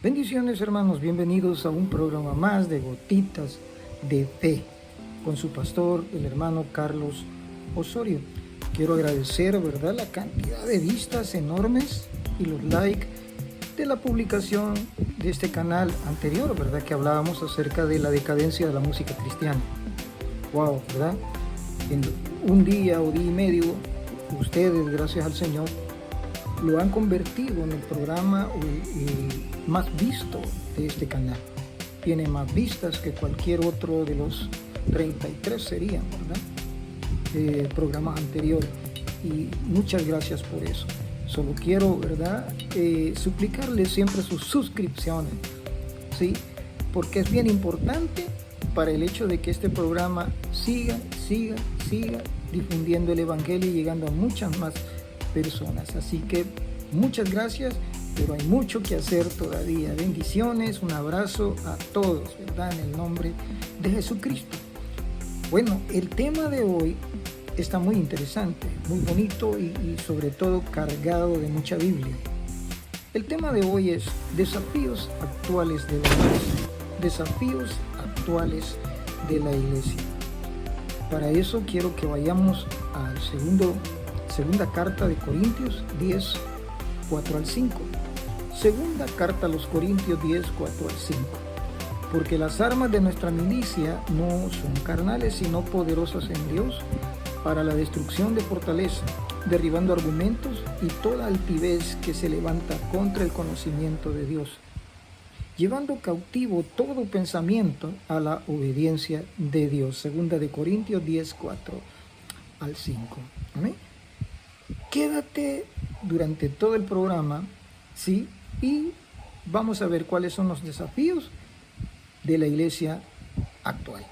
Bendiciones, hermanos, bienvenidos a un programa más de Gotitas de Fe con su pastor, el hermano Carlos Osorio. Quiero agradecer, ¿verdad?, la cantidad de vistas enormes y los likes de la publicación de este canal anterior, ¿verdad?, que hablábamos acerca de la decadencia de la música cristiana. Wow, ¿verdad? En un día o día y medio, ustedes, gracias al Señor, lo han convertido en el programa más visto de este canal. Tiene más vistas que cualquier otro de los 33 serían, ¿verdad? Programas anteriores. Y muchas gracias por eso. Solo quiero, ¿verdad?, suplicarles siempre sus suscripciones, ¿sí? Porque es bien importante para el hecho de que este programa siga difundiendo el Evangelio y llegando a muchas más personas. Así que muchas gracias, pero hay mucho que hacer todavía. Bendiciones, un abrazo a todos, ¿verdad?, en el nombre de Jesucristo. Bueno, el tema de hoy está muy interesante, muy bonito y sobre todo cargado de mucha Biblia. El tema de hoy es desafíos actuales de la iglesia. Desafíos actuales de la iglesia. Para eso quiero que vayamos al segunda carta de Corintios 10, 4 al 5. Segunda carta a los Corintios 10, 4 al 5. Porque las armas de nuestra milicia no son carnales, sino poderosas en Dios para la destrucción de fortaleza, derribando argumentos y toda altivez que se levanta contra el conocimiento de Dios, llevando cautivo todo pensamiento a la obediencia de Dios. Segunda de Corintios 10, 4 al 5. ¿Amén? Quédate durante todo el programa, ¿sí? Y vamos a ver cuáles son los desafíos de la iglesia actual.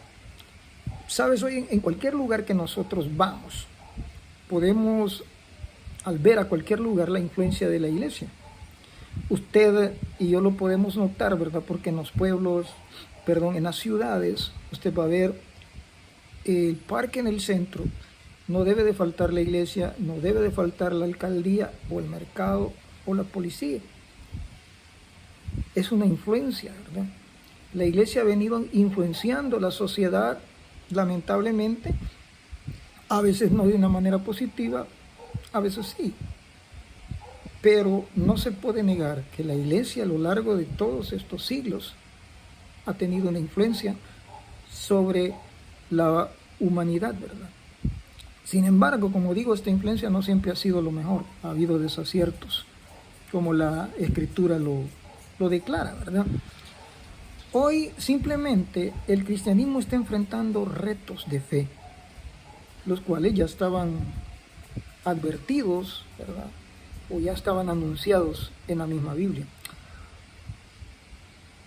Sabes, hoy en cualquier lugar que nosotros vamos, podemos, al ver a cualquier lugar, la influencia de la iglesia. Usted y yo lo podemos notar, ¿verdad? Porque en los pueblos, en las ciudades, usted va a ver el parque en el centro. No debe de faltar la iglesia, no debe de faltar la alcaldía o el mercado o la policía. Es una influencia, ¿verdad? La iglesia ha venido influenciando la sociedad, lamentablemente, a veces no de una manera positiva, a veces sí. Pero no se puede negar que la iglesia a lo largo de todos estos siglos ha tenido una influencia sobre la humanidad, ¿verdad? Sin embargo, como digo, esta influencia no siempre ha sido lo mejor. Ha habido desaciertos, como la Escritura lo declara, ¿verdad? Hoy simplemente el cristianismo está enfrentando retos de fe, los cuales ya estaban advertidos, ¿verdad?, o ya estaban anunciados en la misma Biblia.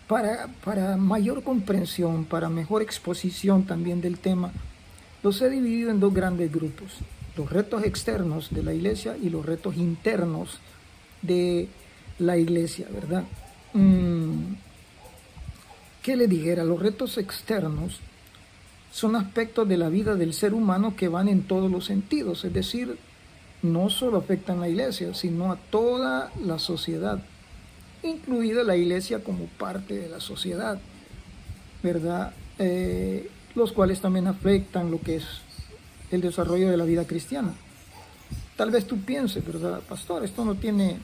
Para mayor comprensión, para mejor exposición también del tema, los he dividido en dos grandes grupos: los retos externos de la iglesia y los retos internos de la iglesia, ¿verdad? ¿Qué le dijera? Los retos externos son aspectos de la vida del ser humano que van en todos los sentidos, es decir, no solo afectan a la iglesia, sino a toda la sociedad, incluida la iglesia como parte de la sociedad, ¿verdad? Los cuales también afectan lo que es el desarrollo de la vida cristiana. Tal vez tú pienses, ¿verdad?, pastor, esto no tiene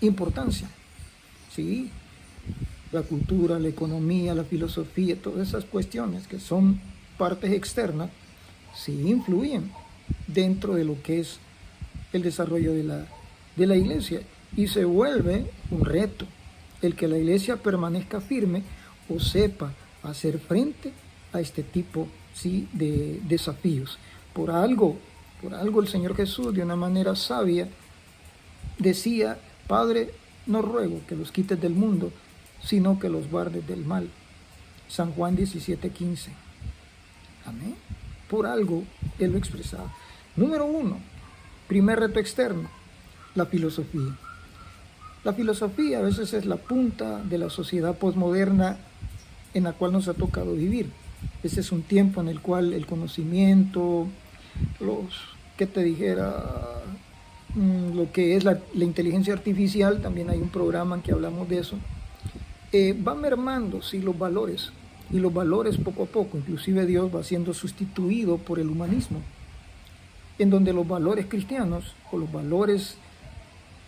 importancia. Sí, la cultura, la economía, la filosofía, todas esas cuestiones que son partes externas, sí influyen dentro de lo que es el desarrollo de la iglesia, y se vuelve un reto el que la iglesia permanezca firme o sepa hacer frente a este tipo, sí, de desafíos. Por algo el Señor Jesús, de una manera sabia, decía: Padre, no ruego que los quites del mundo, sino que los guardes del mal. San Juan 17:15. Amén. Por algo Él lo expresaba. Número 1, primer reto externo, la filosofía. La filosofía a veces es la punta de la sociedad posmoderna en la cual nos ha tocado vivir. Ese es un tiempo en el cual el conocimiento, lo que es la inteligencia artificial, también hay un programa en que hablamos de eso, va mermando, sí, los valores, y los valores poco a poco, inclusive Dios va siendo sustituido por el humanismo, en donde los valores cristianos o los valores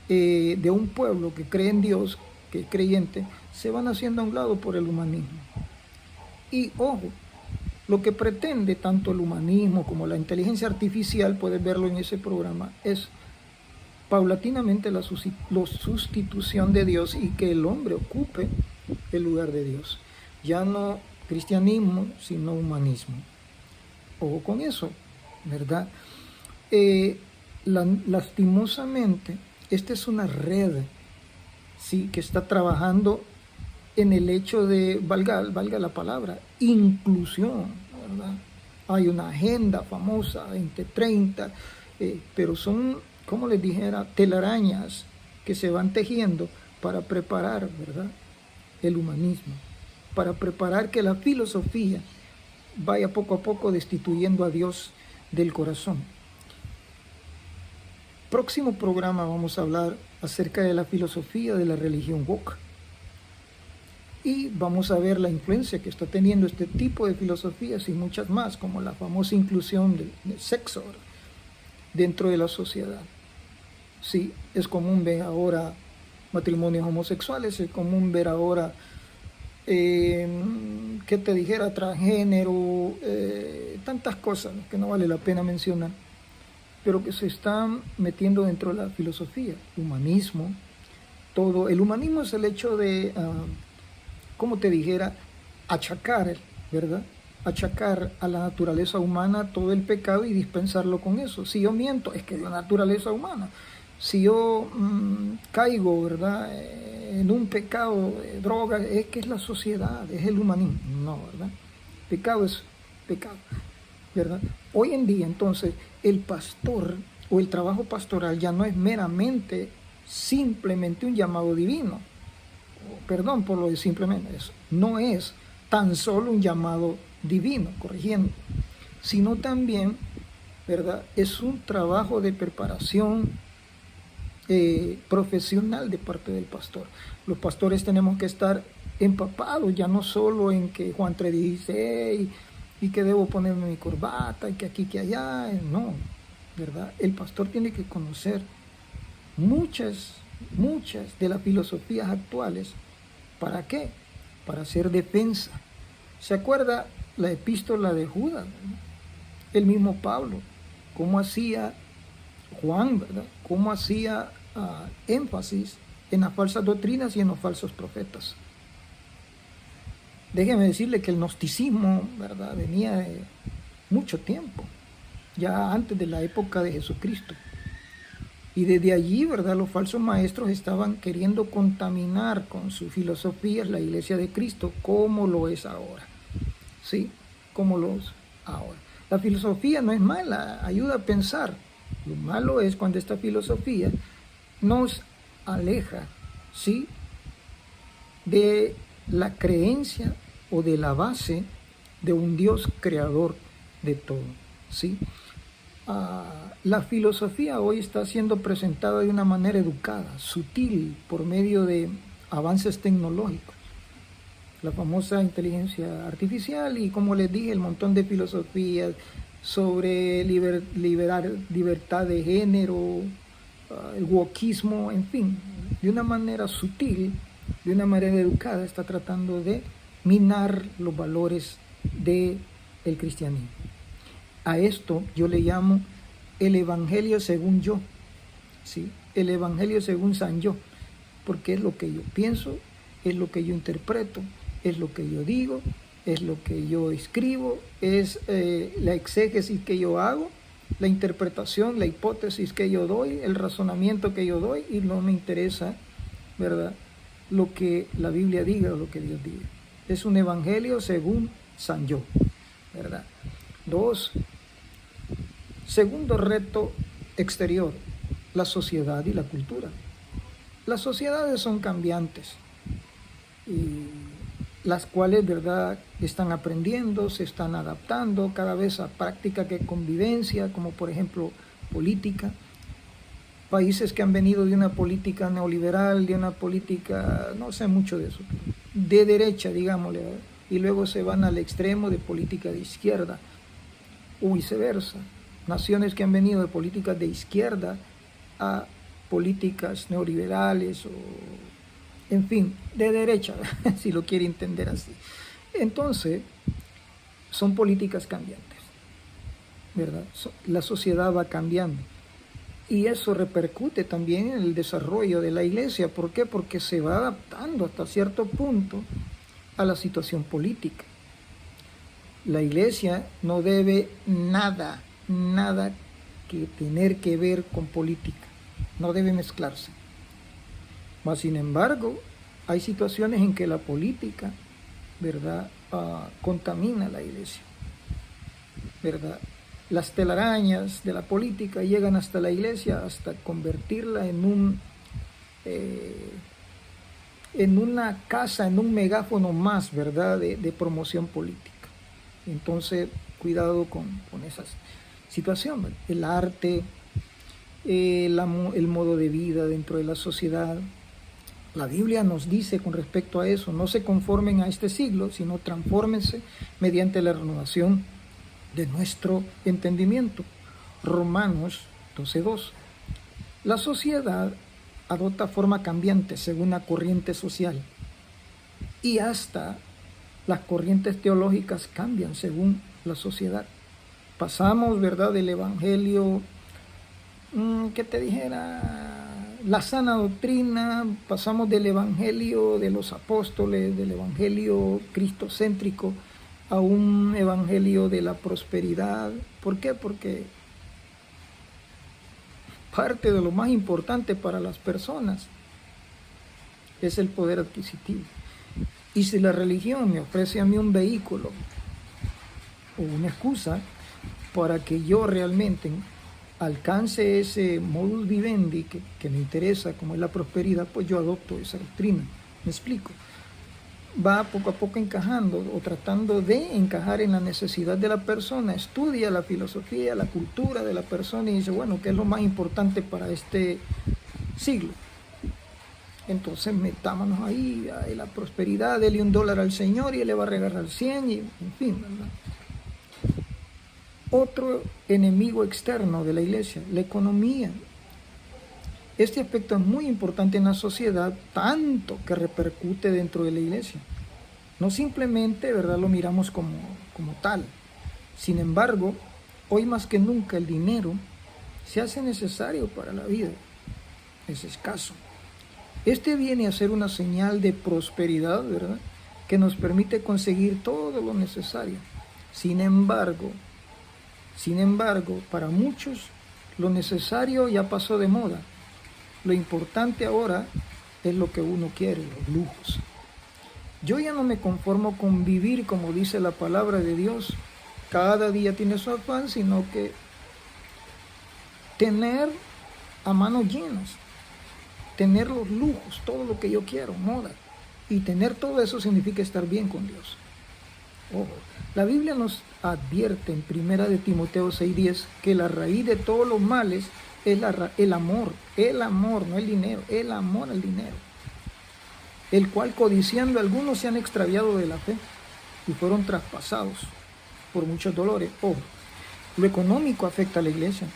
de un pueblo que cree en Dios, que es creyente, se van haciendo a un lado por el humanismo. Y ojo, lo que pretende tanto el humanismo como la inteligencia artificial, puedes verlo en ese programa, es paulatinamente la sustitución de Dios y que el hombre ocupe el lugar de Dios. Ya no cristianismo, sino humanismo. Ojo con eso, ¿verdad? Lastimosamente, esta es una red, sí, que está trabajando en el hecho de, valga la palabra, inclusión, ¿verdad? Hay una agenda famosa, 2030, pero son, como les dijera, telarañas que se van tejiendo para preparar, ¿verdad?, el humanismo, para preparar que la filosofía vaya poco a poco destituyendo a Dios del corazón. Próximo programa vamos a hablar acerca de la filosofía de la religión woke. Y vamos a ver la influencia que está teniendo este tipo de filosofías y muchas más, como la famosa inclusión del sexo dentro de la sociedad. Sí, es común ver ahora matrimonios homosexuales, es común ver ahora, que te dijera, transgénero, tantas cosas que no vale la pena mencionar, pero que se están metiendo dentro de la filosofía, humanismo, todo. El humanismo es el hecho de, como te dijera, achacar, ¿verdad? Achacar a la naturaleza humana todo el pecado y dispensarlo con eso. Si yo miento, es que es la naturaleza humana. Si yo caigo, ¿verdad?, en un pecado, droga, es que es la sociedad, es el humanismo. No, ¿verdad? Pecado es pecado, ¿verdad? Hoy en día, entonces, el pastor o el trabajo pastoral ya no es meramente, simplemente un llamado divino. Perdón por lo de simplemente eso. No es tan solo un llamado divino, corrigiendo, sino también, ¿verdad?, es un trabajo de preparación profesional de parte del pastor. Los pastores tenemos que estar empapados, ya no solo en que Juan 3:16 y que debo ponerme mi corbata y que aquí, que allá, no, ¿verdad? El pastor tiene que conocer muchas de las filosofías actuales. ¿Para qué? Para hacer defensa. ¿Se acuerda la epístola de Judas, ¿verdad? El mismo Pablo, cómo hacía Juan, ¿verdad?, cómo hacía énfasis en las falsas doctrinas y en los falsos profetas. Déjeme decirle que el gnosticismo, ¿verdad?, venía de mucho tiempo, ya antes de la época de Jesucristo. Y desde allí, ¿verdad?, los falsos maestros estaban queriendo contaminar con sus filosofías la iglesia de Cristo, como lo es ahora. ¿Sí? Como lo es ahora. La filosofía no es mala, ayuda a pensar. Lo malo es cuando esta filosofía nos aleja, ¿sí?, de la creencia o de la base de un Dios creador de todo, ¿sí? La filosofía hoy está siendo presentada de una manera educada, sutil, por medio de avances tecnológicos. La famosa inteligencia artificial y, como les dije, el montón de filosofías sobre libertad de género, el wokismo, en fin, de una manera sutil, de una manera educada, está tratando de minar los valores del cristianismo. A esto yo le llamo el evangelio según yo, ¿sí? El evangelio según San Yo, porque es lo que yo pienso, es lo que yo interpreto, es lo que yo digo, es lo que yo escribo, es la exégesis que yo hago, la interpretación, la hipótesis que yo doy, el razonamiento que yo doy, y no me interesa, ¿verdad?, lo que la Biblia diga o lo que Dios diga. Es un evangelio según San Yo, ¿verdad? 2. Segundo reto exterior, la sociedad y la cultura. Las sociedades son cambiantes, y las cuales, ¿verdad?, están aprendiendo, se están adaptando cada vez a prácticas de convivencia, como por ejemplo política, países que han venido de una política neoliberal, de una política, no sé mucho de eso, de derecha, digámosle, ¿verdad? Y luego se van al extremo de política de izquierda, o viceversa. Naciones que han venido de políticas de izquierda a políticas neoliberales o, en fin, de derecha, si lo quiere entender así. Entonces, son políticas cambiantes, ¿verdad? La sociedad va cambiando. Y eso repercute también en el desarrollo de la iglesia. ¿Por qué? Porque se va adaptando hasta cierto punto a la situación política. La iglesia no debe nada que tener que ver con política. No debe mezclarse. Mas, sin embargo, hay situaciones en que la política, ¿verdad?, contamina la iglesia, ¿verdad? Las telarañas de la política llegan hasta la iglesia, hasta convertirla en una casa, en un megáfono más, ¿verdad?, de promoción política. Entonces, cuidado con esas situaciones. El arte, el modo de vida dentro de la sociedad. La Biblia nos dice con respecto a eso: no se conformen a este siglo, sino transfórmense mediante la renovación de nuestro entendimiento. Romanos 12:2. La sociedad adopta forma cambiante según la corriente social, y hasta las corrientes teológicas cambian según la sociedad. Pasamos, ¿verdad?, del evangelio, ¿qué te dijera?, la sana doctrina, pasamos del evangelio de los apóstoles, del evangelio cristocéntrico, a un evangelio de la prosperidad. ¿Por qué? Porque parte de lo más importante para las personas es el poder adquisitivo. Y si la religión me ofrece a mí un vehículo o una excusa para que yo realmente alcance ese modus vivendi que me interesa, como es la prosperidad, pues yo adopto esa doctrina. ¿Me explico? Va poco a poco encajando o tratando de encajar en la necesidad de la persona, estudia la filosofía, la cultura de la persona y dice, bueno, ¿qué es lo más importante para este siglo? Entonces metámonos ahí, a la prosperidad, dele $1 al Señor y Él le va a regalar 100, y en fin, ¿verdad? Otro enemigo externo de la iglesia, la economía. Este aspecto es muy importante en la sociedad, tanto que repercute dentro de la iglesia. No simplemente, ¿verdad?, lo miramos como tal. Sin embargo, hoy más que nunca el dinero se hace necesario para la vida. Es escaso. Este viene a ser una señal de prosperidad, ¿verdad?, que nos permite conseguir todo lo necesario. Sin embargo, para muchos, lo necesario ya pasó de moda. Lo importante ahora es lo que uno quiere, los lujos. Yo ya no me conformo con vivir como dice la palabra de Dios, cada día tiene su afán, sino que tener a manos llenas, tener los lujos, todo lo que yo quiero, moda. Y tener todo eso significa estar bien con Dios. Ojo, la Biblia nos advierte en 1 de Timoteo 6:10 que la raíz de todos los males es el amor, no el dinero, el amor al dinero, el cual codiciando algunos se han extraviado de la fe y fueron traspasados por muchos dolores. Ojo, lo económico afecta a la iglesia.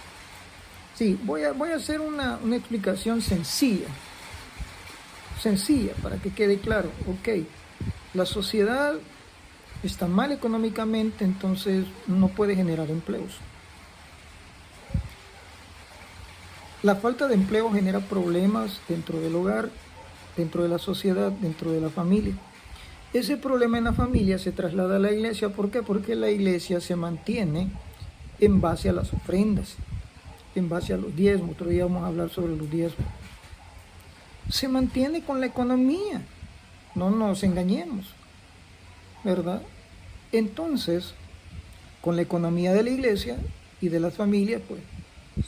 Sí, voy a hacer una explicación sencilla para que quede claro. Ok, la sociedad está mal económicamente, entonces no puede generar empleos. La falta de empleo genera problemas dentro del hogar, dentro de la sociedad, dentro de la familia. Ese problema en la familia se traslada a la iglesia. ¿Por qué? Porque la iglesia se mantiene en base a las ofrendas, en base a los diezmos. Otro día vamos a hablar sobre los diezmos. Se mantiene con la economía, no nos engañemos, ¿verdad? Entonces, con la economía de la iglesia y de las familias, pues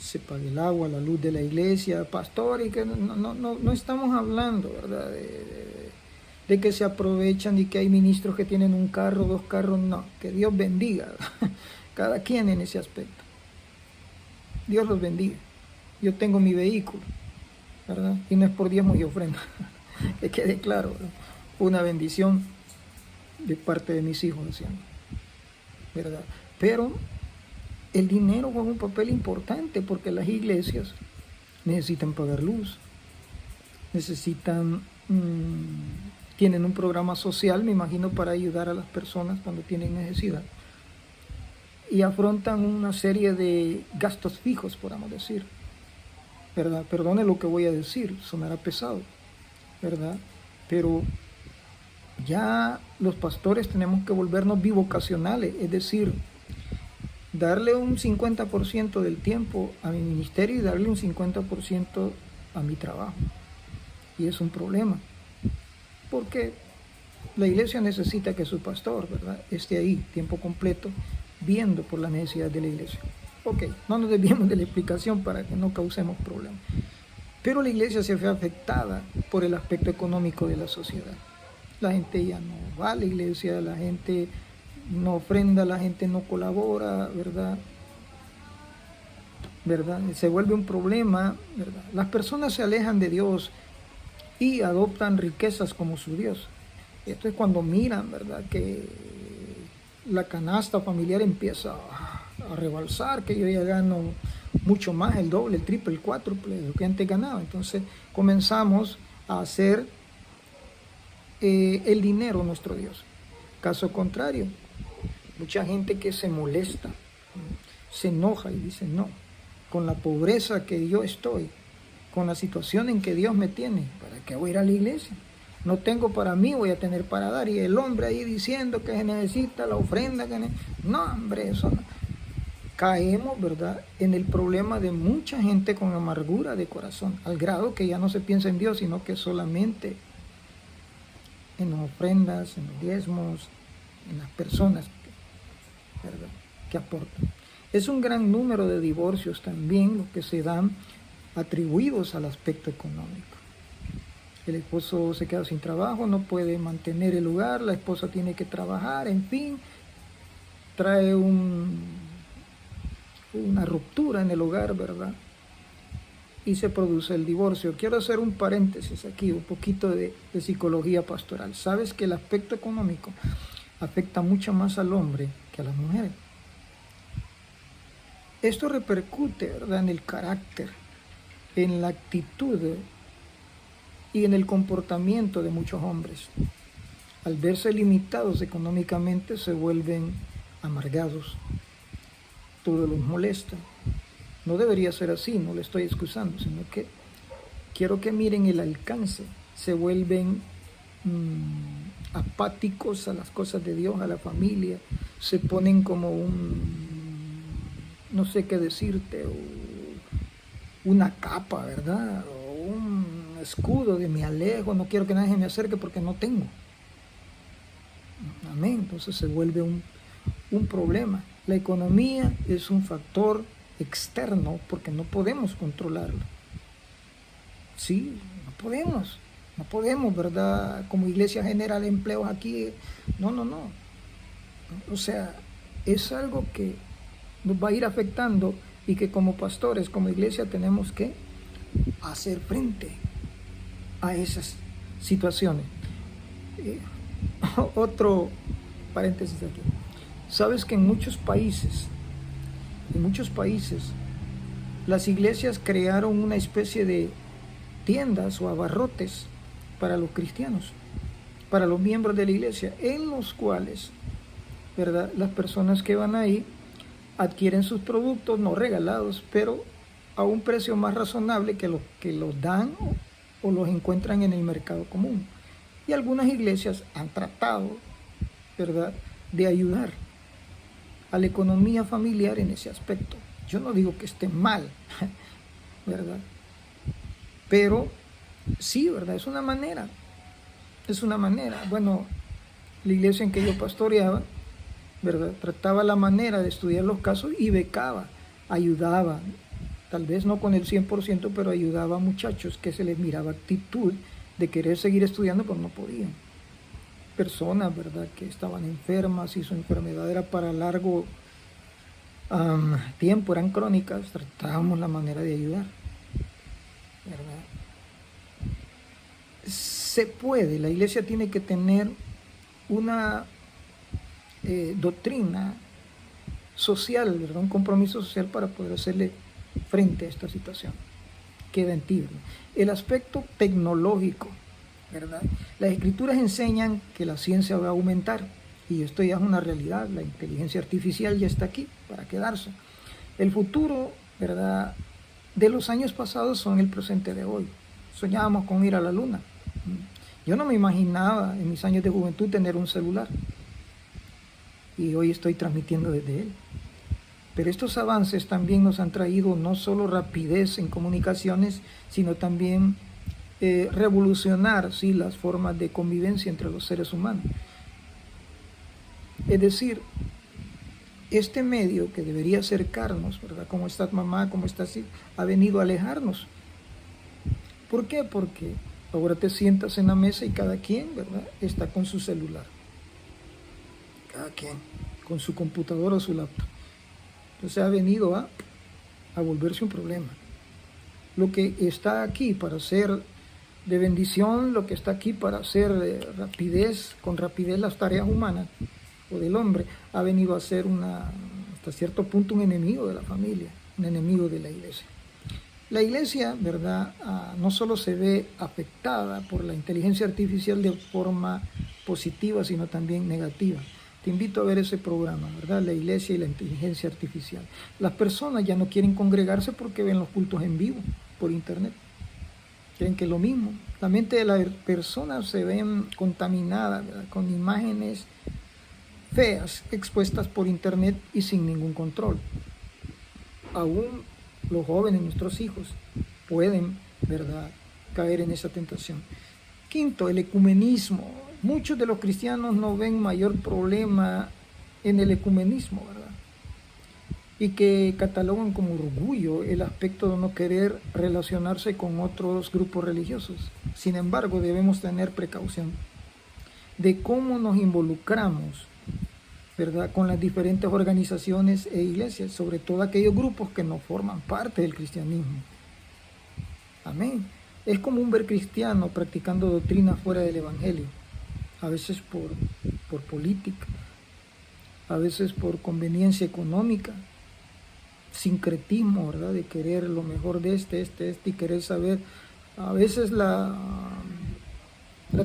se paga el agua, la luz de la iglesia, pastor, y que no estamos hablando, ¿verdad?, de que se aprovechan y que hay ministros que tienen un carro, 2 carros, no, que Dios bendiga cada quien en ese aspecto. Dios los bendiga. yo tengo mi vehículo, ¿verdad? Y no es por diezmos y ofrenda, que quede claro, ¿verdad? Una bendición de parte de mis hijos, decían, ¿verdad? Pero el dinero juega un papel importante porque las iglesias necesitan pagar luz, necesitan, tienen un programa social, me imagino, para ayudar a las personas cuando tienen necesidad. Y afrontan una serie de gastos fijos, podamos decir, ¿verdad? Perdone lo que voy a decir, sonará pesado, ¿verdad? Pero ya los pastores tenemos que volvernos bivocacionales, es decir, darle un 50% del tiempo a mi ministerio y darle un 50% a mi trabajo. Y es un problema, porque la iglesia necesita que su pastor, ¿verdad?, esté ahí tiempo completo, viendo por las necesidades de la iglesia. Ok, no nos desviemos de la explicación para que no causemos problemas. Pero la iglesia se ve afectada por el aspecto económico de la sociedad. La gente ya no va a la iglesia, la gente no ofrenda, la gente no colabora, ¿verdad? Se vuelve un problema, ¿verdad? Las personas se alejan de Dios y adoptan riquezas como su Dios. Esto es cuando miran, ¿verdad?, que la canasta familiar empieza a rebalsar, que yo ya gano mucho más, el doble, el triple, el cuádruple de lo que antes ganaba. Entonces comenzamos a hacer el dinero nuestro Dios. Caso contrario, mucha gente que se molesta, se enoja y dice, no, con la pobreza que yo estoy, con la situación en que Dios me tiene, ¿para qué voy a ir a la iglesia? No tengo para mí, voy a tener para dar. Y el hombre ahí diciendo que se necesita la ofrenda. No, hombre, eso no. Caemos, ¿verdad?, en el problema de mucha gente con amargura de corazón, al grado que ya no se piensa en Dios, sino que solamente en las ofrendas, en los diezmos, en las personas, ¿verdad?, que aportan. Es un gran número de divorcios también los que se dan atribuidos al aspecto económico. El esposo se queda sin trabajo, no puede mantener el hogar, la esposa tiene que trabajar, en fin, trae una ruptura en el hogar, ¿verdad? Y se produce el divorcio. Quiero hacer un paréntesis aquí, un poquito de psicología pastoral. Sabes que el aspecto económico afecta mucho más al hombre que a las mujeres. Esto repercute, ¿verdad?, en el carácter, en la actitud y en el comportamiento de muchos hombres. Al verse limitados económicamente se vuelven amargados, todo los molesta. No debería ser así, no le estoy excusando, sino que quiero que miren el alcance. Se vuelven apáticos a las cosas de Dios, a la familia, se ponen como no sé qué decirte, una capa, ¿verdad?, o un escudo de me alejo, no quiero que nadie me acerque porque no tengo. Amén. Entonces se vuelve un problema. La economía es un factor externo porque no podemos controlarlo. Sí, no podemos, ¿verdad? Como iglesia general, empleos aquí, no. O sea, es algo que nos va a ir afectando y que como pastores, como iglesia, tenemos que hacer frente a esas situaciones. Otro paréntesis aquí. Sabes que en muchos países, las iglesias crearon una especie de tiendas o abarrotes para los cristianos, para los miembros de la iglesia, en los cuales, ¿verdad?, las personas que van ahí adquieren sus productos, no regalados, pero a un precio más razonable que los dan o los encuentran en el mercado común. Y algunas iglesias han tratado, ¿verdad?, de ayudar a la economía familiar en ese aspecto. Yo no digo que esté mal, ¿verdad? Pero sí, ¿verdad? Es una manera. Bueno, la iglesia en que yo pastoreaba, ¿verdad?, trataba la manera de estudiar los casos y becaba, ayudaba, tal vez no con el 100%, pero ayudaba a muchachos que se les miraba actitud de querer seguir estudiando, pero no podían. Personas, ¿verdad?, que estaban enfermas y su enfermedad era para largo tiempo, eran crónicas, tratábamos la manera de ayudar. ¿verdad? Se puede, la iglesia tiene que tener una doctrina social, ¿verdad? Un compromiso social para poder hacerle frente a esta situación. Queda en ti, ¿verdad? El aspecto tecnológico, ¿verdad? Las escrituras enseñan que la ciencia va a aumentar y esto ya es una realidad. La inteligencia artificial ya está aquí para quedarse. El futuro, ¿verdad?, de los años pasados son el presente de hoy. Soñábamos con ir a la luna. Yo no me imaginaba en mis años de juventud tener un celular y hoy estoy transmitiendo desde él. Pero estos avances también nos han traído no solo rapidez en comunicaciones, sino también revolucionar, sí, las formas de convivencia entre los seres humanos. Es decir, este medio que debería acercarnos, ¿verdad? ¿Cómo estás, mamá? ¿Cómo estás? Ha venido a alejarnos. ¿Por qué? Porque ahora te sientas en la mesa y cada quien, ¿verdad?, está con su celular. Cada quien con su computadora o su laptop. Entonces ha venido a volverse un problema. Lo que está aquí para ser de bendición, lo que está aquí para hacer con rapidez las tareas humanas o del hombre, ha venido a ser hasta cierto punto un enemigo de la familia, un enemigo de la iglesia. La iglesia, ¿verdad?, no solo se ve afectada por la inteligencia artificial de forma positiva, sino también negativa. Te invito a ver ese programa, ¿verdad? La iglesia y la inteligencia artificial. Las personas ya no quieren congregarse porque ven los cultos en vivo por internet. Creen que es lo mismo. La mente de las personas se ven contaminadas, ¿verdad?, con imágenes feas expuestas por internet y sin ningún control. Aún los jóvenes, nuestros hijos, pueden, ¿verdad?, caer en esa tentación. Quinto, el ecumenismo. Muchos de los cristianos no ven mayor problema en el ecumenismo, ¿verdad?, y que catalogan como orgullo el aspecto de no querer relacionarse con otros grupos religiosos. Sin embargo, debemos tener precaución de cómo nos involucramos, ¿verdad?, con las diferentes organizaciones e iglesias, sobre todo aquellos grupos que no forman parte del cristianismo. Amén. Es común ver cristianos practicando doctrinas fuera del evangelio, a veces por política, a veces por conveniencia económica, sincretismo, ¿verdad?, de querer lo mejor de este y querer saber. A veces la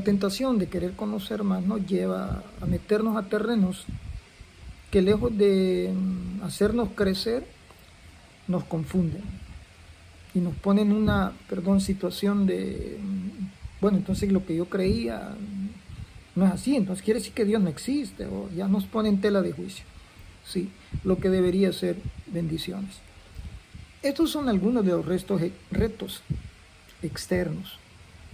tentación de querer conocer más nos lleva a meternos a terrenos que, lejos de hacernos crecer, nos confunden y nos ponen en una, situación de, bueno, entonces lo que yo creía no es así, entonces quiere decir que Dios no existe, o ya nos ponen en tela de juicio, sí, lo que debería ser bendiciones. Estos son algunos de los retos externos.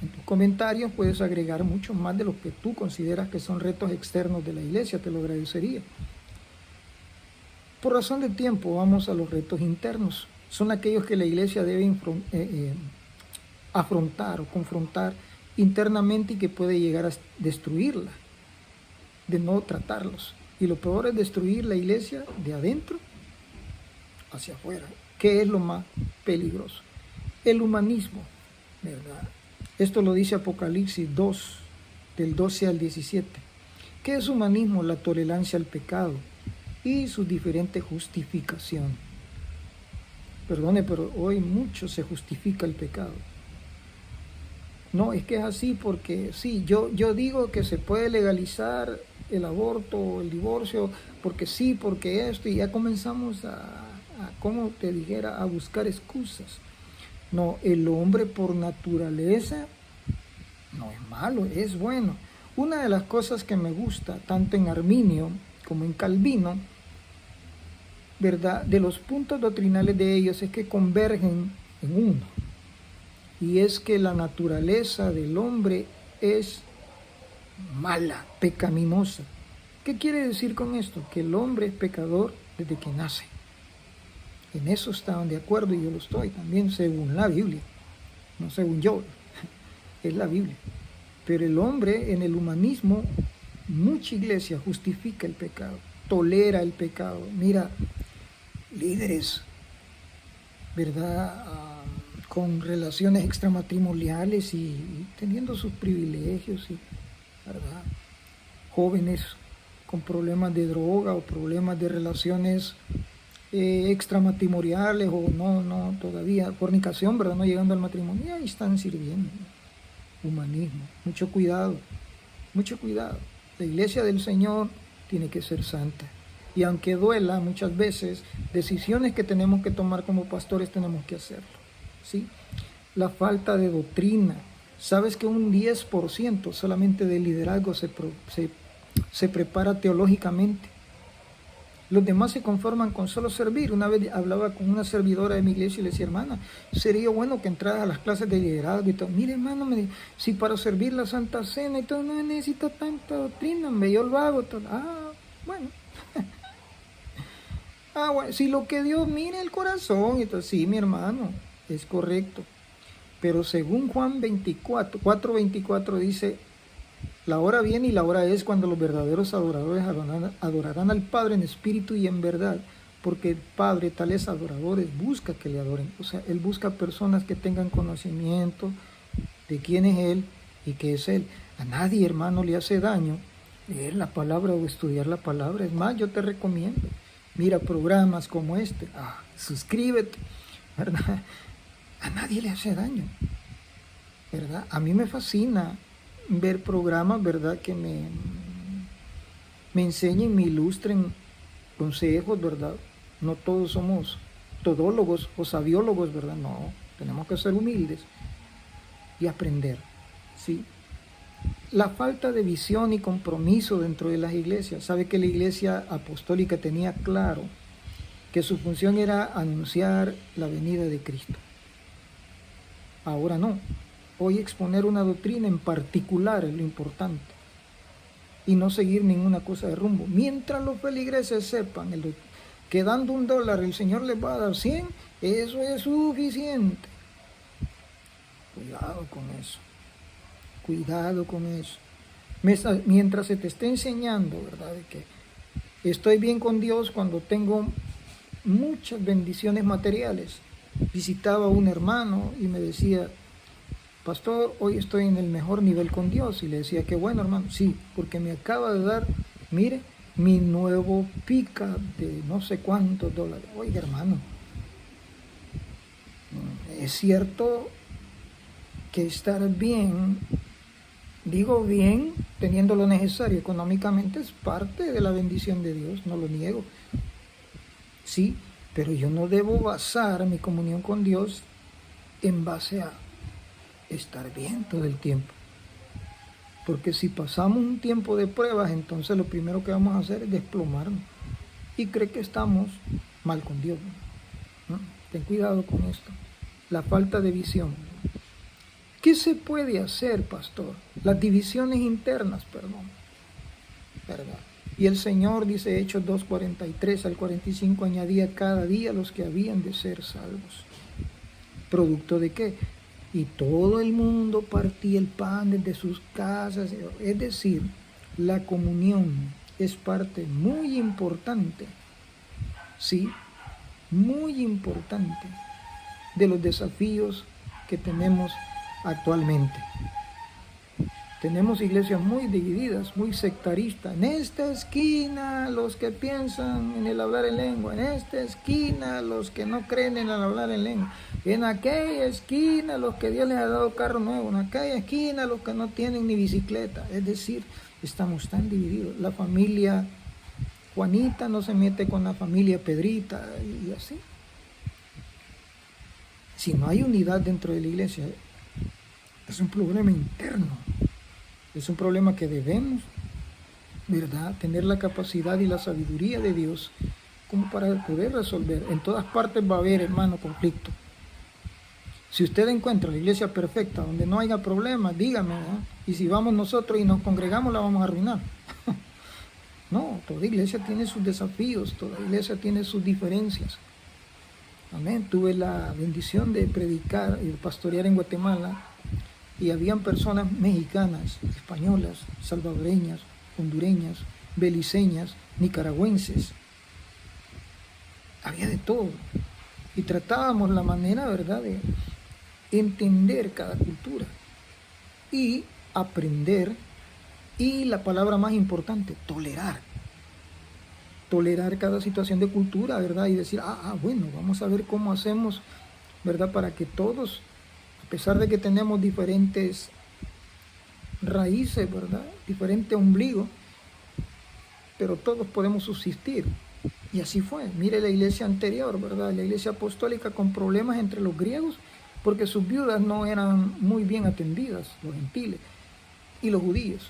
En tus comentarios puedes agregar mucho más de lo que tú consideras que son retos externos de la iglesia, te lo agradecería. Por razón de tiempo, vamos a los retos internos. Son aquellos que la iglesia debe afrontar o confrontar internamente y que puede llegar a destruirla, de no tratarlos. Y lo peor es destruir la iglesia de adentro hacia afuera, que es lo más peligroso. El humanismo, ¿verdad? Esto lo dice Apocalipsis 2, del 12 al 17. ¿Qué es humanismo? La tolerancia al pecado y su diferente justificación. Perdone, pero hoy mucho se justifica el pecado. No, es que es así porque sí, yo digo que se puede legalizar el aborto o el divorcio porque sí, porque esto, y ya comenzamos como te dijera, a buscar excusas. No, el hombre por naturaleza no es malo, es bueno. Una de las cosas que me gusta, tanto en Arminio como en Calvino, ¿verdad?, de los puntos doctrinales de ellos es que convergen en uno. Y es que la naturaleza del hombre es mala, pecaminosa. ¿Qué quiere decir con esto? Que el hombre es pecador desde que nace. En eso estaban de acuerdo y yo lo estoy también según la Biblia, no según yo, es la Biblia. Pero el hombre en el humanismo, mucha iglesia justifica el pecado, tolera el pecado. Mira, líderes, ¿verdad?, con relaciones extramatrimoniales y teniendo sus privilegios, y, ¿verdad? Jóvenes con problemas de droga o problemas de relaciones extramatrimoniales o no todavía, fornicación, ¿verdad? No llegando al matrimonio, y ahí están sirviendo. Humanismo, mucho cuidado, mucho cuidado. La iglesia del Señor tiene que ser santa. Y aunque duela muchas veces, decisiones que tenemos que tomar como pastores tenemos que hacerlo, ¿sí? La falta de doctrina. ¿Sabes que un 10% solamente de liderazgo se prepara teológicamente? Los demás se conforman con solo servir. Una vez hablaba con una servidora de mi iglesia y le decía, hermana, sería bueno que entraras a las clases de liderazgo y todo. Mire, hermano, me dijo, si para servir la Santa Cena y todo no necesito tanta doctrina, yo lo hago todo. Bueno. Bueno, si lo que Dios mira el corazón, entonces sí, mi hermano, es correcto. Pero según Juan 4:24 dice, la hora viene y la hora es cuando los verdaderos adoradores adorarán al Padre en espíritu y en verdad, porque el Padre, tales adoradores, busca que le adoren. O sea, Él busca personas que tengan conocimiento de quién es Él y qué es Él. A nadie, hermano, le hace daño leer la palabra o estudiar la palabra. Es más, yo te recomiendo, mira programas como este, suscríbete, ¿verdad? A nadie le hace daño, ¿verdad? A mí me fascina ver programas, ¿verdad? Que me enseñen, me ilustren consejos, ¿verdad? No todos somos todólogos o sabiólogos, ¿verdad? No, tenemos que ser humildes y aprender, ¿sí? La falta de visión y compromiso dentro de las iglesias. Sabe que la iglesia apostólica tenía claro que su función era anunciar la venida de Cristo. Ahora no. Hoy exponer una doctrina en particular es lo importante y no seguir ninguna cosa de rumbo. Mientras los feligreses sepan que dando $1 el Señor les va a dar 100, eso es suficiente. Cuidado con eso. Cuidado con eso. Mientras se te esté enseñando, ¿verdad?, de que estoy bien con Dios cuando tengo muchas bendiciones materiales. Visitaba a un hermano y me decía, pastor, hoy estoy en el mejor nivel con Dios. Y le decía, qué bueno, hermano. Sí, porque me acaba de dar, mire, mi nuevo pick-up de no sé cuántos dólares. Oiga, hermano, es cierto que estar bien, digo bien, teniendo lo necesario económicamente, es parte de la bendición de Dios, no lo niego. Sí, pero yo no debo basar mi comunión con Dios en base a estar bien todo el tiempo. Porque si pasamos un tiempo de pruebas, entonces lo primero que vamos a hacer es desplomarnos y creer que estamos mal con Dios, ¿no? Ten cuidado con esto. La falta de visión. ¿Qué se puede hacer, pastor? Las divisiones internas, ¿verdad? Y el Señor, dice Hechos 2:43 al 45, añadía cada día los que habían de ser salvos. ¿Producto de qué? Y todo el mundo partía el pan desde sus casas. Es decir, la comunión es parte muy importante, sí, muy importante de los desafíos que tenemos actualmente. Tenemos iglesias muy divididas, muy sectaristas. En esta esquina los que piensan en el hablar en lengua, en esta esquina los que no creen en el hablar en lengua, en aquella esquina los que Dios les ha dado carro nuevo, en aquella esquina los que no tienen ni bicicleta. Es decir, estamos tan divididos. La familia Juanita no se mete con la familia Pedrita y así. Si no hay unidad dentro de la iglesia, es un problema interno. Es un problema que debemos, ¿verdad?, tener la capacidad y la sabiduría de Dios como para poder resolver. En todas partes va a haber, hermano, conflicto. Si usted encuentra la iglesia perfecta, donde no haya problemas, dígame, ¿verdad? Y si vamos nosotros y nos congregamos, la vamos a arruinar. No, toda iglesia tiene sus desafíos, toda iglesia tiene sus diferencias. Amén. Tuve la bendición de predicar y de pastorear en Guatemala. Y habían personas mexicanas, españolas, salvadoreñas, hondureñas, beliceñas, nicaragüenses. Había de todo. Y tratábamos la manera, ¿verdad?, entender cada cultura y aprender, y la palabra más importante, tolerar cada situación de cultura, ¿verdad? Y decir, bueno, vamos a ver cómo hacemos, ¿verdad? Para que todos, a pesar de que tenemos diferentes raíces, ¿verdad? Diferente ombligo, pero todos podemos subsistir. Y así fue. Mire la iglesia anterior, ¿verdad? La iglesia apostólica con problemas entre los griegos, porque sus viudas no eran muy bien atendidas, los gentiles, y los judíos,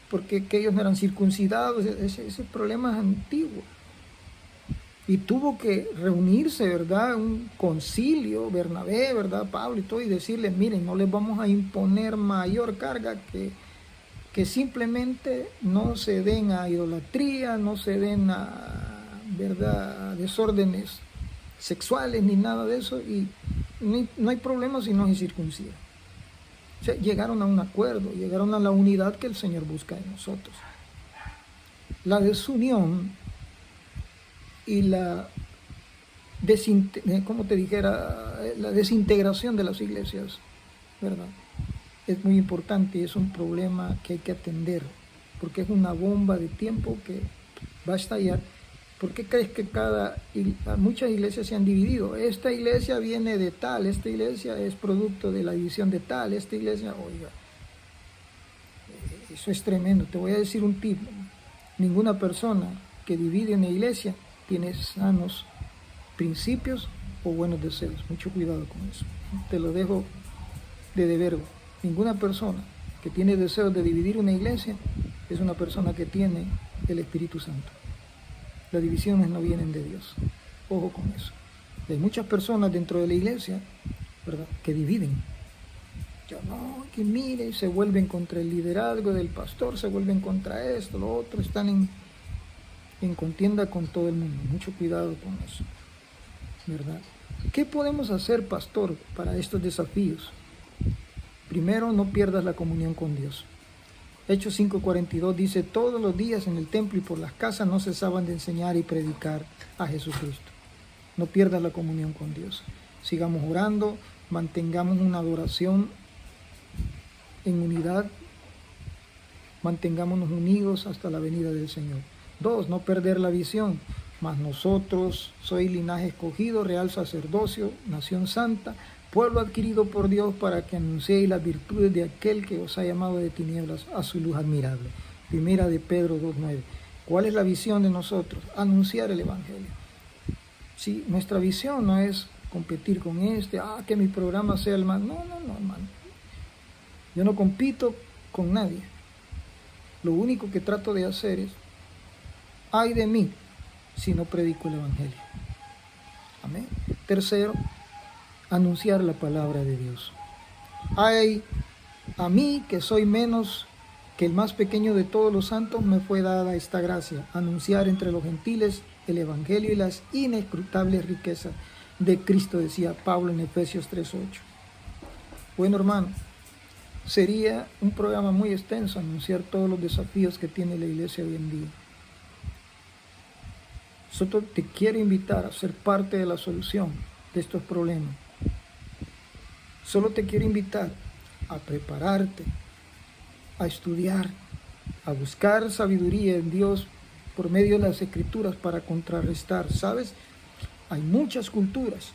porque que ellos no eran circuncidados. Ese problema es antiguo. Y tuvo que reunirse, ¿verdad? Un concilio, Bernabé, ¿verdad? Pablo y todo, y decirles, miren, no les vamos a imponer mayor carga que simplemente no se den a idolatría, no se den a, ¿verdad?, a desórdenes sexuales ni nada de eso, y no hay problema si no se circuncida. O sea, llegaron a un acuerdo, llegaron a la unidad que el Señor busca en nosotros. La desunión y la desintegración de las iglesias, ¿verdad?, es muy importante y es un problema que hay que atender, porque es una bomba de tiempo que va a estallar. ¿Por qué crees que muchas iglesias se han dividido? Esta iglesia viene de tal, esta iglesia es producto de la división de tal, esta iglesia, oiga, eso es tremendo. Te voy a decir un tip: ninguna persona que divide una iglesia tiene sanos principios o buenos deseos. Mucho cuidado con eso. Te lo dejo de deber. Ninguna persona que tiene deseos de dividir una iglesia es una persona que tiene el Espíritu Santo. Las divisiones no vienen de Dios. Ojo con eso. Hay muchas personas dentro de la iglesia, ¿verdad?, que dividen. Que mire, se vuelven contra el liderazgo del pastor, se vuelven contra esto, lo otro, están en contienda con todo el mundo. Mucho cuidado con eso, ¿verdad? ¿Qué podemos hacer, pastor, para estos desafíos? Primero, no pierdas la comunión con Dios. Hechos 5:42 dice, todos los días en el templo y por las casas no cesaban de enseñar y predicar a Jesucristo. No pierdas la comunión con Dios. Sigamos orando, mantengamos una adoración en unidad, mantengámonos unidos hasta la venida del Señor. 2, no perder la visión. Mas nosotros sois linaje escogido, real sacerdocio, nación santa, pueblo adquirido por Dios, para que anunciéis las virtudes de aquel que os ha llamado de tinieblas a su luz admirable. Primera de Pedro 2:9. ¿Cuál es la visión de nosotros? Anunciar el Evangelio. Sí, nuestra visión no es competir con que mi programa sea el más. No, hermano. Yo no compito con nadie. Lo único que trato de hacer es, ay de mí si no predico el Evangelio. Amén. Tercero, anunciar la palabra de Dios. Ay a mí, que soy menos que el más pequeño de todos los santos, me fue dada esta gracia: anunciar entre los gentiles el Evangelio y las inescrutables riquezas de Cristo, decía Pablo en Efesios 3:8. Bueno, hermano, sería un programa muy extenso anunciar todos los desafíos que tiene la iglesia hoy en día. Solo te quiero invitar a ser parte de la solución de estos problemas. Solo te quiero invitar a prepararte, a estudiar, a buscar sabiduría en Dios por medio de las Escrituras para contrarrestar. ¿Sabes? Hay muchas culturas,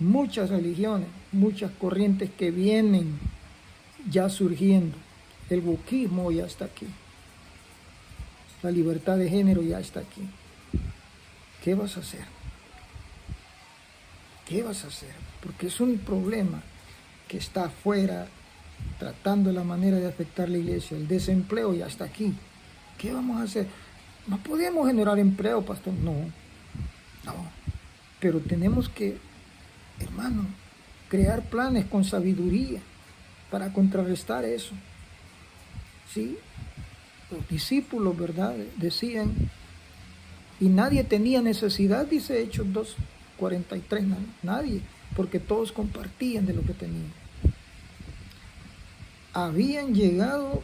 muchas religiones, muchas corrientes que vienen ya surgiendo. El wokismo ya está aquí. La libertad de género ya está aquí. ¿Qué vas a hacer? ¿Qué vas a hacer? Porque es un problema que está afuera, tratando la manera de afectar la iglesia. El desempleo ya está aquí. ¿Qué vamos a hacer? No podemos generar empleo, pastor. No. Pero tenemos que, hermano, crear planes con sabiduría para contrarrestar eso. ¿Sí? Los discípulos, ¿verdad?, decían, y nadie tenía necesidad, dice Hechos 2:43, nadie, porque todos compartían de lo que tenían. Habían llegado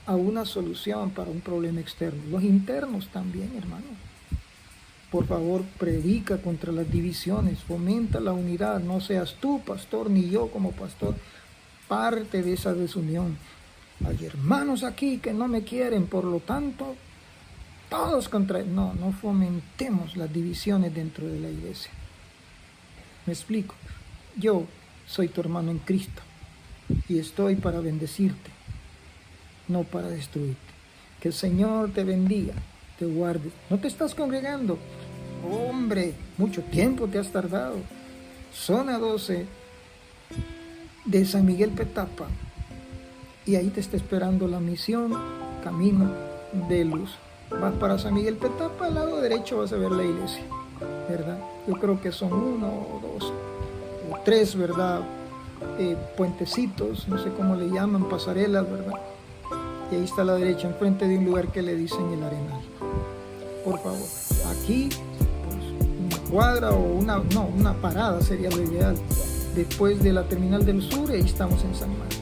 a una solución para un problema externo. Los internos también, hermano. Por favor, predica contra las divisiones, fomenta la unidad. No seas tú, pastor, ni yo como pastor, parte de esa desunión. Hay hermanos aquí que no me quieren, por lo tanto, todos contra... No fomentemos las divisiones dentro de la iglesia. Me explico. Yo soy tu hermano en Cristo y estoy para bendecirte, no para destruirte. Que el Señor te bendiga, te guarde. ¿No te estás congregando? Hombre, mucho tiempo te has tardado. Zona 12 de San Miguel Petapa. Y ahí te está esperando la misión Camino de Luz. Vas para San Miguel Petapa, al lado derecho vas a ver la iglesia, ¿verdad? Yo creo que son 1 o 2 o 3, ¿verdad? Puentecitos, no sé cómo le llaman, pasarelas, ¿verdad? Y ahí está a la derecha, enfrente de un lugar que le dicen el Arenal. Por favor, aquí, pues, una cuadra o una parada sería lo ideal. Después de la Terminal del Sur, ahí estamos en San Marcos.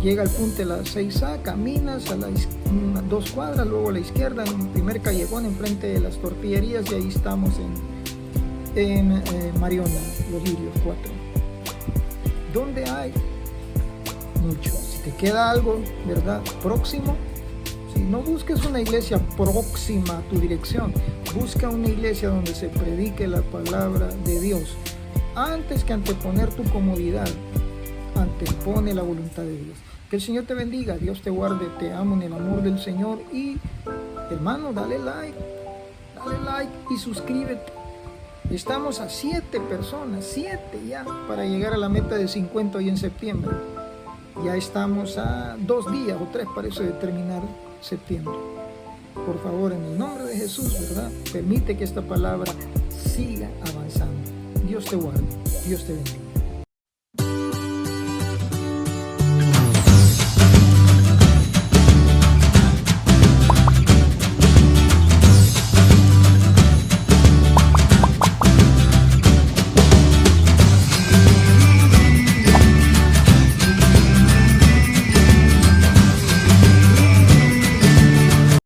Llega al punto de la 6A, caminas a las 2 cuadras, luego a la izquierda, en el primer callejón, enfrente de las tortillerías, y ahí estamos en Mariona, Los Lirios 4. ¿Dónde hay? Mucho. Si te queda algo, ¿verdad?, próximo, si no busques una iglesia próxima a tu dirección, busca una iglesia donde se predique la palabra de Dios. Antes que anteponer tu comodidad, antepone la voluntad de Dios. Que el Señor te bendiga, Dios te guarde, te amo en el amor del Señor. Y hermano, dale like y suscríbete. Estamos a 7 personas, 7 ya, para llegar a la meta de 50 hoy en septiembre. Ya estamos a 2 días o 3, parece, de terminar septiembre. Por favor, en el nombre de Jesús, ¿verdad?, permite que esta palabra siga avanzando. Dios te guarde, Dios te bendiga.